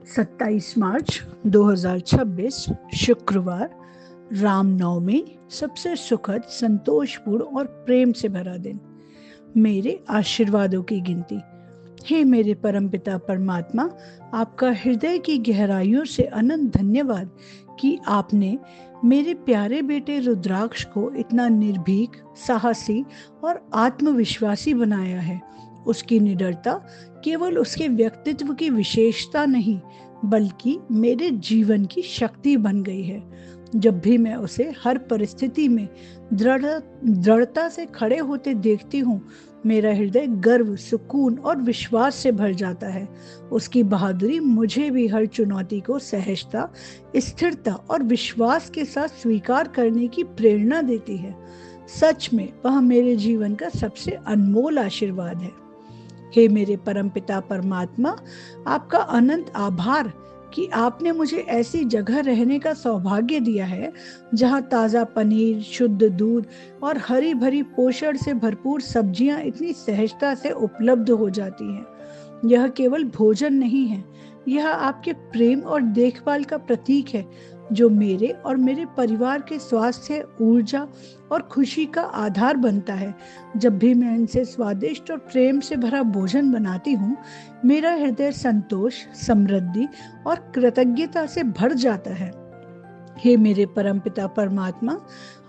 27 मार्च 2026 शुक्रवार, रामनवमी, सबसे सुखद, संतोषपूर्ण और प्रेम से भरा दिन। मेरे आशीर्वादों की गिनती। हे मेरे परमपिता परमात्मा, आपका हृदय की गहराइयों से अनंत धन्यवाद कि आपने मेरे प्यारे बेटे रुद्राक्ष को इतना निर्भीक, साहसी और आत्मविश्वासी बनाया है। उसकी निडरता केवल उसके व्यक्तित्व की विशेषता नहीं, बल्कि मेरे जीवन की शक्ति बन गई है। जब भी मैं उसे हर परिस्थिति में दृढ़ता से खड़े होते देखती हूँ, मेरा हृदय गर्व, सुकून और विश्वास से भर जाता है। उसकी बहादुरी मुझे भी हर चुनौती को सहजता, स्थिरता और विश्वास के साथ स्वीकार करने की प्रेरणा देती है। सच में वह मेरे जीवन का सबसे अनमोल आशीर्वाद है। हे मेरे परमपिता परमात्मा, आपका अनंत आभार कि आपने मुझे ऐसी जगह रहने का सौभाग्य दिया है जहां ताज़ा पनीर, शुद्ध दूध और हरी भरी पोषण से भरपूर सब्जियां इतनी सहजता से उपलब्ध हो जाती हैं। यह केवल भोजन नहीं है, यह आपके प्रेम और देखभाल का प्रतीक है, जो मेरे और मेरे परिवार के स्वास्थ्य, ऊर्जा और खुशी का आधार बनता है। जब भी मैं इनसे स्वादिष्ट और प्रेम से भरा भोजन बनाती हूँ, मेरा हृदय संतोष, समृद्धि और कृतज्ञता से भर जाता है। हे मेरे परमपिता परमात्मा,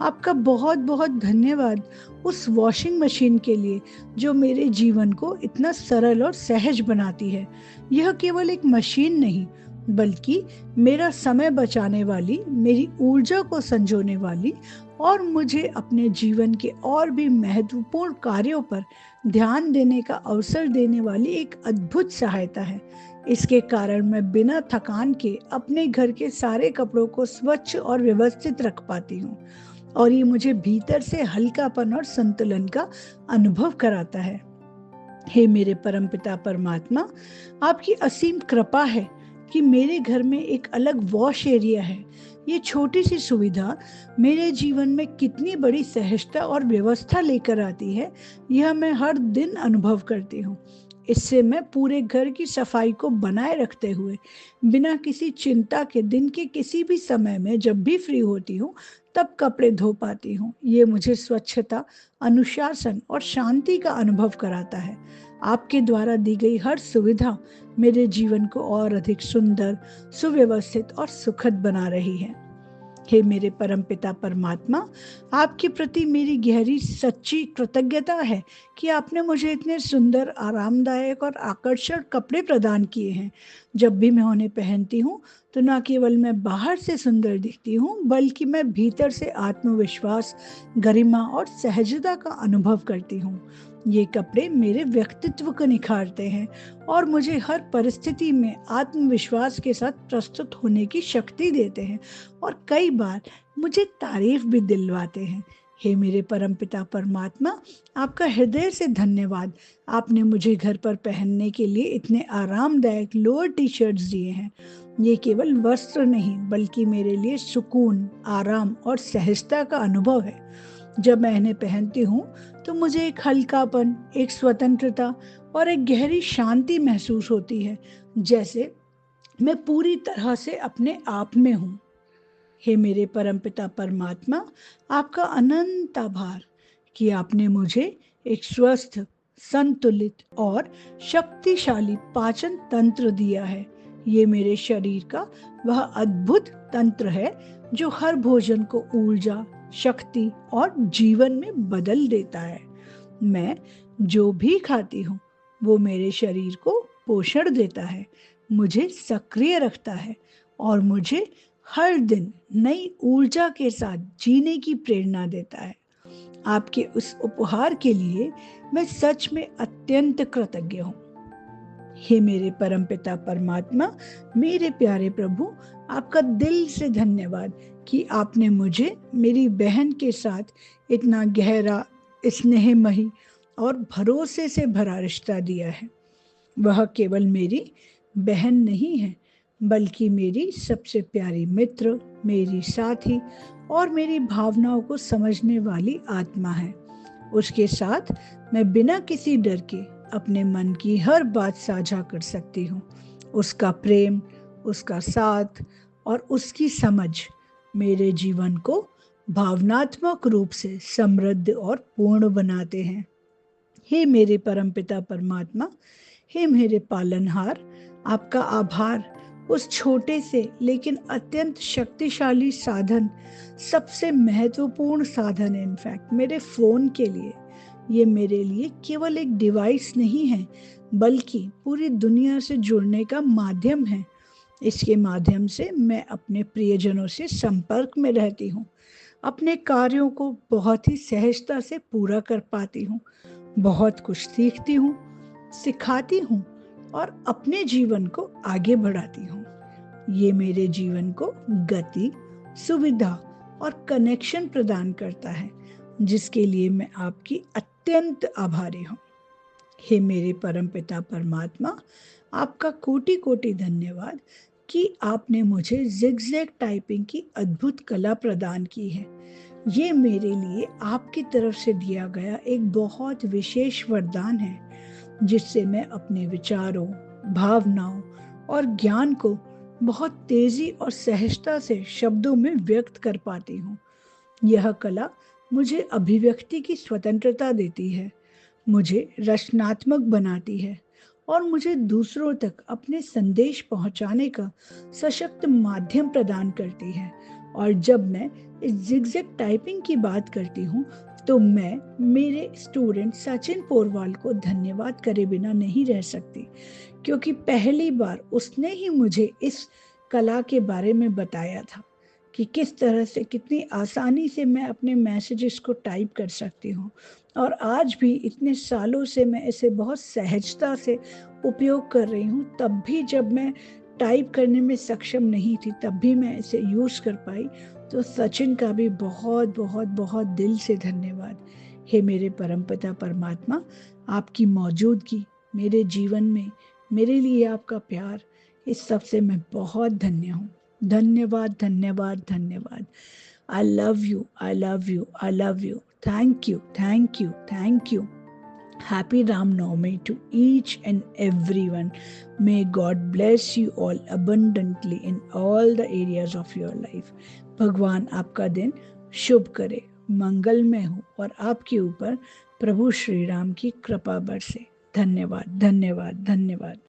आपका बहुत बहुत धन्यवाद उस वॉशिंग मशीन के लिए जो मेरे जीवन को इतना सरल और सहज बनाती है। यह केवल एक मशीन नहीं, बल्कि मेरा समय बचाने वाली, मेरी ऊर्जा को संजोने वाली और मुझे अपने जीवन के और भी महत्वपूर्ण कार्यों पर ध्यान देने का अवसर देने वाली एक अद्भुत सहायता है। इसके कारण मैं बिना थकान के अपने घर के सारे कपड़ों को स्वच्छ और व्यवस्थित रख पाती हूँ, और ये मुझे भीतर से हल्कापन और संतुलन का अनुभव कराता है। हे मेरे परमपिता परमात्मा, आपकी असीम कृपा है कि मेरे घर में एक अलग वॉश एरिया है। ये छोटी सी सुविधा मेरे जीवन में कितनी बड़ी सहजता और व्यवस्था लेकर आती है, यह मैं हर दिन अनुभव करती हूँ। इससे मैं पूरे घर की सफाई को बनाए रखते हुए बिना किसी चिंता के दिन के किसी भी समय में जब भी फ्री होती हूँ, तब कपड़े धो पाती हूँ। ये मुझे स्वच्छता, अनुशासन और शांति का अनुभव कराता है। आपके द्वारा दी गई हर सुविधा मेरे जीवन को और अधिक सुंदर, सुव्यवस्थित और सुखद बना रही है। हे मेरे परमपिता परमात्मा, आपके प्रति मेरी गहरी सच्ची कृतज्ञता है कि आपने मुझे इतने सुंदर, आरामदायक और आकर्षक कपड़े प्रदान किए हैं। जब भी मैं उन्हें पहनती हूँ, तो न केवल मैं बाहर से सुंदर दिखती हूँ, बल्कि मैं भीतर से आत्मविश्वास, गरिमा और सहजता का अनुभव करती हूँ। ये कपड़े मेरे व्यक्तित्व को निखारते हैं और मुझे हर परिस्थिति में आत्मविश्वास के साथ प्रस्तुत होने की शक्ति देते हैं, और कई बार मुझे तारीफ भी दिलवाते हैं। हे मेरे परमपिता परमात्मा, आपका हृदय से धन्यवाद। आपने मुझे घर पर पहनने के लिए इतने आरामदायक लोअर टी शर्ट्स दिए हैं। ये केवल वस्त्र नहीं, बल्कि मेरे लिए सुकून, आराम और सहजता का अनुभव है। जब मैं इन्हें पहनती हूँ, तो मुझे एक हल्कापन, एक स्वतंत्रता और एक गहरी शांति महसूस होती है, जैसे मैं पूरी तरह से अपने आप में हूँ। हे मेरे परमपिता परमात्मा, आपका अनंत आभार कि आपने मुझे एक स्वस्थ, संतुलित और शक्तिशाली पाचन तंत्र दिया है। ये मेरे शरीर का वह अद्भुत तंत्र है जो हर भोजन को ऊर्जा, शक्ति और जीवन में बदल देता है। मैं जो भी खाती हूँ, वो मेरे शरीर को पोषण देता है, मुझे सक्रिय रखता है और मुझे हर दिन नई ऊर्जा के साथ जीने की प्रेरणा देता है। आपके उस उपहार के लिए मैं सच में अत्यंत कृतज्ञ हूँ। हे मेरे परमपिता परमात्मा, मेरे प्यारे प्रभु, आपका दिल से धन्यवाद कि आपने मुझे मेरी बहन के साथ इतना गहरा, स्नेहमयी और भरोसे से भरा रिश्ता दिया है। वह केवल मेरी बहन नहीं है, बल्कि मेरी सबसे प्यारी मित्र, मेरी साथी और मेरी भावनाओं को समझने वाली आत्मा है। उसके साथ मैं बिना किसी डर के अपने मन की हर बात साझा कर सकती हूँ। उसका प्रेम, उसका साथ और उसकी समझ मेरे जीवन को भावनात्मक रूप से समृद्ध और पूर्ण बनाते हैं। हे मेरे परमपिता परमात्मा, हे मेरे पालनहार, आपका आभार उस छोटे से लेकिन अत्यंत शक्तिशाली साधन, सबसे महत्वपूर्ण साधन है इनफैक्ट मेरे फ़ोन के लिए। ये मेरे लिए केवल एक डिवाइस नहीं है, बल्कि पूरी दुनिया से जुड़ने का माध्यम है। इसके माध्यम से मैं अपने प्रियजनों से संपर्क में रहती हूँ, अपने कार्यों को बहुत ही सहजता से पूरा कर पाती हूँ, बहुत कुछ सीखती हूँ, सिखाती हूँ और अपने जीवन को आगे बढ़ाती हूँ। ये मेरे जीवन को गति, सुविधा और कनेक्शन प्रदान करता है, जिसके लिए मैं आपकी अत्यंत आभारी हूँ। हे मेरे परमपिता परमात्मा, आपका कोटि कोटि धन्यवाद कि आपने मुझे ज़िगज़ैग टाइपिंग की अद्भुत कला प्रदान की है। ये मेरे लिए आपकी तरफ से दिया गया एक बहुत विशेष वरदान है, जिससे मैं अपने विचारों, भावनाओं और ज्ञान को बहुत तेजी और सहजता से शब्दों में व्यक्त कर पाती हूँ। यह कला मुझे अभिव्यक्ति की स्वतंत्रता देती है, मुझे रचनात्मक बनाती है और मुझे दूसरों तक अपने संदेश पहुंचाने का सशक्त माध्यम प्रदान करती है। और जब मैं इस ज़िगज़ैग टाइपिंग की बात करती हूँ, तो मैं मेरे स्टूडेंट सचिन पोरवाल को धन्यवाद करे बिना नहीं रह सकती, क्योंकि पहली बार उसने ही मुझे इस कला के बारे में बताया था कि किस तरह से, कितनी आसानी से मैं अपने मैसेजेस को टाइप कर सकती हूँ। और आज भी इतने सालों से मैं इसे बहुत सहजता से उपयोग कर रही हूँ। तब भी जब मैं टाइप करने में सक्षम नहीं थी, तब भी मैं इसे यूज़ कर पाई। तो सचिन का भी बहुत बहुत बहुत दिल से धन्यवाद। हे मेरे परमपिता परमात्मा, आपकी मौजूदगी मेरे जीवन में, मेरे लिए आपका प्यार, इस सब से मैं बहुत धन्य हूँ। धन्यवाद धन्यवाद धन्यवाद। I love you, I love you, I love you. Thank you, thank you, thank you. Happy Ram Navami to each and everyone. May God bless you all abundantly in all the areas of your life. भगवान आपका दिन शुभ करे, मंगलमय हो और आपके ऊपर प्रभु श्री राम की कृपा बरसे। धन्यवाद धन्यवाद धन्यवाद।